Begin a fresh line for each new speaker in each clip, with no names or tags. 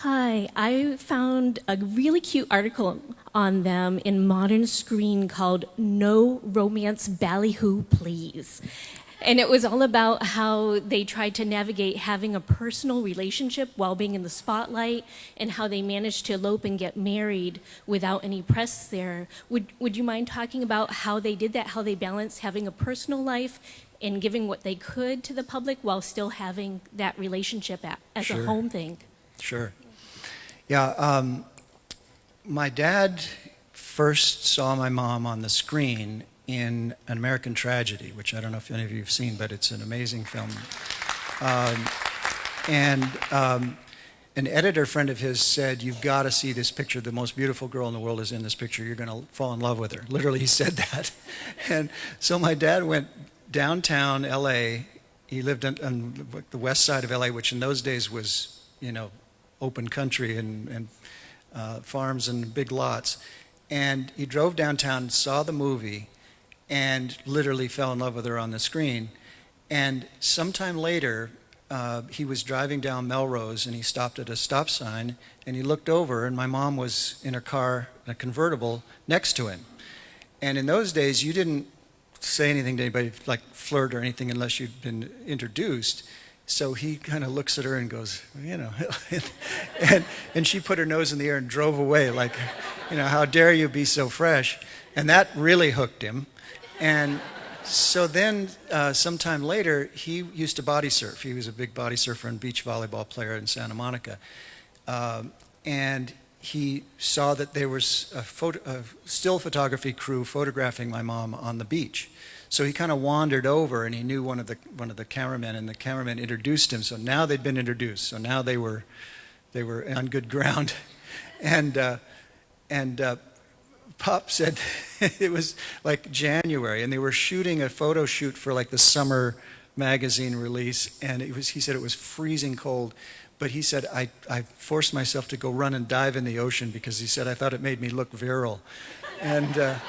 Hi, I found a really cute article on them in Modern Screen called No Romance Ballyhoo Please. And it was all about how they tried to navigate having a personal relationship while being in the spotlight and how they managed to elope and get married without any press there. Would you mind talking about how they did that, how they balanced having a personal life and giving what they could to the public while still having that relationship as a home thing?
Sure. Yeah, my dad first saw my mom on the screen in An American Tragedy, which I don't know if any of you have seen, but it's an amazing film. An editor friend of his said, "You've got to see this picture. The most beautiful girl in the world is in this picture. You're going to fall in love with her." Literally, he said that. And so my dad went downtown L.A. He lived on the west side of L.A., which in those days was, open country and farms and big lots. And he drove downtown, saw the movie, and literally fell in love with her on the screen. And sometime later, he was driving down Melrose, and he stopped at a stop sign, and he looked over, and my mom was in her car, in a convertible, next to him. And in those days, you didn't say anything to anybody, like flirt or anything, unless you'd been introduced. So he kind of looks at her and goes, and she put her nose in the air and drove away, like, how dare you be so fresh? And that really hooked him. And so then sometime later, he used to body surf. He was a big body surfer and beach volleyball player in Santa Monica. And he saw that there was a still photography crew photographing my mom on the beach. So he kind of wandered over, and he knew one of the cameramen, and the cameraman introduced him. So now they'd been introduced. So now they were on good ground. And Pop said it was like January, and they were shooting a photo shoot for like the summer magazine release, and he said it was freezing cold. But he said, I forced myself to go run and dive in the ocean because he said, I thought it made me look virile. And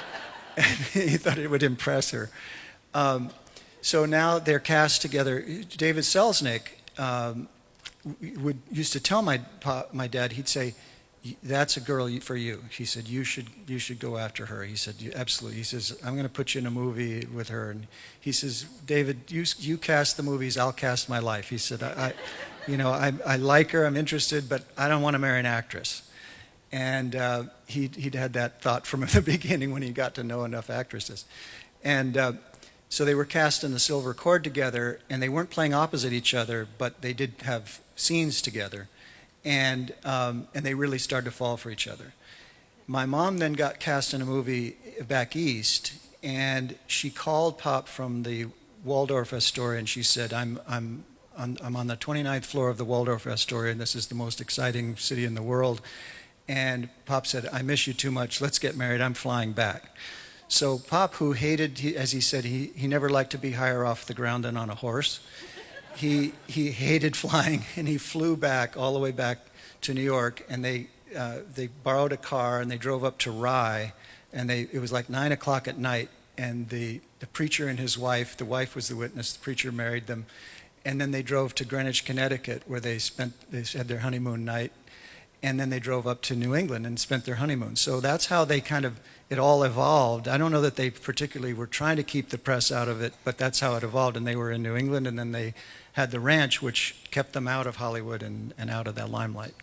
he thought it would impress her. So now they're cast together. David Selznick used to tell my dad, he'd say, "That's a girl for you." He said, you should go after her. He said, absolutely. He says, "I'm going to put you in a movie with her." And he says, "David, you cast the movies, I'll cast my life." He said, I like her, I'm interested, but I don't want to marry an actress. And he'd had that thought from the beginning when he got to know enough actresses. And so they were cast in The Silver Cord together, and they weren't playing opposite each other, but they did have scenes together. And they really started to fall for each other. My mom then got cast in a movie back east, and she called Pop from the Waldorf Astoria, and she said, I'm on the 29th floor of the Waldorf Astoria, and this is the most exciting city in the world. And Pop said, "I miss you too much. Let's get married. I'm flying back." So Pop, who hated, as he said, he never liked to be higher off the ground than on a horse. He hated flying, and he flew back all the way back to New York, and they borrowed a car, and they drove up to Rye, and it was like 9 o'clock at night, and the preacher and his wife, the wife was the witness, the preacher married them, and then they drove to Greenwich, Connecticut, where they had their honeymoon night, and then they drove up to New England and spent their honeymoon. So that's how it all evolved. I don't know that they particularly were trying to keep the press out of it, but that's how it evolved. And they were in New England, and then they had the ranch, which kept them out of Hollywood and out of that limelight.